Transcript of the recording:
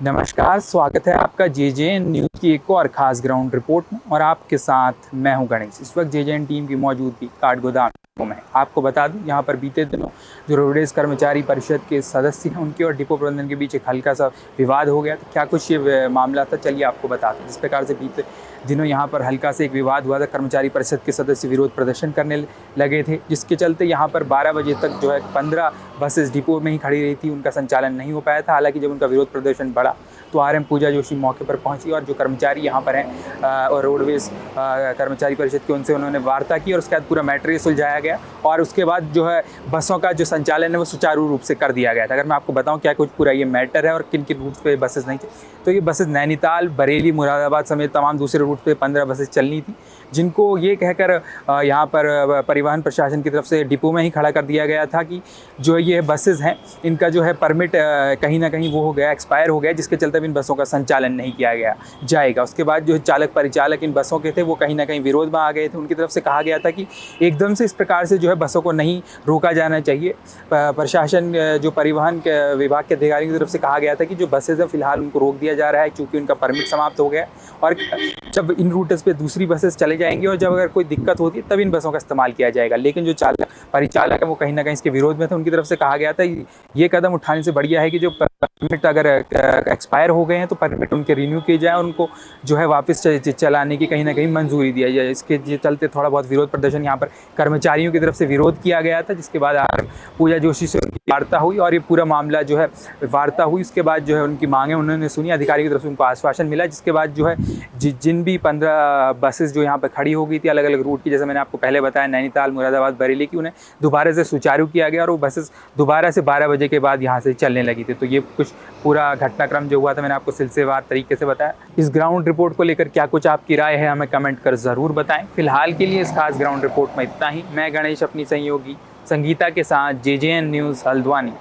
नमस्कार, स्वागत है आपका जेजेएन न्यूज़ की एक और ख़ास ग्राउंड रिपोर्ट में। और आपके साथ मैं हूं गणेश। इस वक्त जेजेएन टीम की मौजूदगी काठगोदाम में। आपको बता दूं, यहां पर बीते दिनों जो रोडवेज कर्मचारी परिषद के सदस्य हैं उनके और डिपो प्रबंधन के बीच एक हल्का सा विवाद हो गया। तो क्या कुछ ये मामला था, चलिए आपको बता दूं। जिस प्रकार से बीते दिनों यहाँ पर हल्का से एक विवाद हुआ था, कर्मचारी परिषद के सदस्य विरोध प्रदर्शन करने लगे थे, जिसके चलते यहाँ पर 12 बजे तक जो है 15 बसेस डिपो में ही खड़ी रही थी। उनका संचालन नहीं हो पाया था। हालांकि जब उनका विरोध प्रदर्शन बढ़ा तो आरएम पूजा जोशी मौके पर पहुंची और जो कर्मचारी यहाँ पर हैं और रोडवेज कर्मचारी परिषद के उनसे उन्होंने वार्ता की और उसके बाद पूरा मैटर सुलझाया गया। और उसके बाद जो है बसों का जो संचालन है वो सुचारू रूप से कर दिया गया था। अगर मैं आपको बताऊं क्या कुछ पूरा ये मैटर है और किन किन रूट्स पे बसेस नहीं थी, तो ये बसेस नैनीताल, बरेली, मुरादाबाद समेत तमाम दूसरे रूट पे 15 बसेस चलनी थी, जिनको ये कहकर यहाँ पर परिवहन प्रशासन की तरफ से डिपो में ही खड़ा कर दिया गया था कि जो ये बसेस हैं इनका जो है परमिट कहीं ना कहीं वो हो गया, एक्सपायर हो गया, जिसके चलते इन बसों का संचालन नहीं किया जाएगा। उसके बाद जो चालक परिचालक इन बसों के थे वो कहीं ना कहीं विरोध में आ गए थे। उनकी तरफ से कहा गया था कि एकदम से इस प्रकार से जो है बसों को नहीं रोका जाना चाहिए। प्रशासन जो परिवहन के विभाग के अधिकारियों की तरफ से कहा गया था कि जो बसेज हैं फिलहाल उनको रोक दिया जा रहा है, क्योंकि उनका परमिट समाप्त हो गया और जब इन रूट्स पे दूसरी बसेस चले जाएंगी और जब अगर कोई दिक्कत होती है तब इन बसों का इस्तेमाल किया जाएगा। लेकिन जो चालक परिचालक है वो कहीं ना कहीं इसके विरोध में थे। उनकी तरफ से कहा गया था ये कदम उठाने से बढ़िया है कि जो परमिट अगर एक्सपायर हो गए हैं तो परमिट उनके रिन्यू किए जाए, उनको जो है वापस चलाने की कहीं ना कहीं मंजूरी दिया जाए। इसके चलते थोड़ा बहुत विरोध प्रदर्शन यहाँ पर कर्मचारियों की तरफ से विरोध किया गया था, जिसके बाद पूजा जोशी से उनकी वार्ता हुई और ये पूरा मामला जो है वार्ता हुई। उसके बाद जो है उनकी मांगें उन्होंने सुनी, अधिकारी की तरफ से उनको आश्वासन मिला, जिसके बाद जो है जिन भी 15 बसेस जो यहाँ पर खड़ी हो गई थी अलग अलग रूट की, जैसे मैंने आपको पहले बताया नैनीताल, मुरादाबाद, बरेली की, उन्हें दोबारा से सुचारू किया गया और वो बसेस दोबारा से 12 बजे के बाद यहाँ से चलने लगी थी। तो ये कुछ पूरा घटनाक्रम जो हुआ था मैंने आपको सिलसिलेवार तरीके से बताया। इस ग्राउंड रिपोर्ट को लेकर क्या कुछ आपकी राय है हमें कमेंट कर ज़रूर बताएं। फिलहाल के लिए इस खास ग्राउंड रिपोर्ट में इतना ही। मैं गणेश अपनी सहयोगी संगीता के साथ जेजेएन न्यूज़ हल्द्वानी।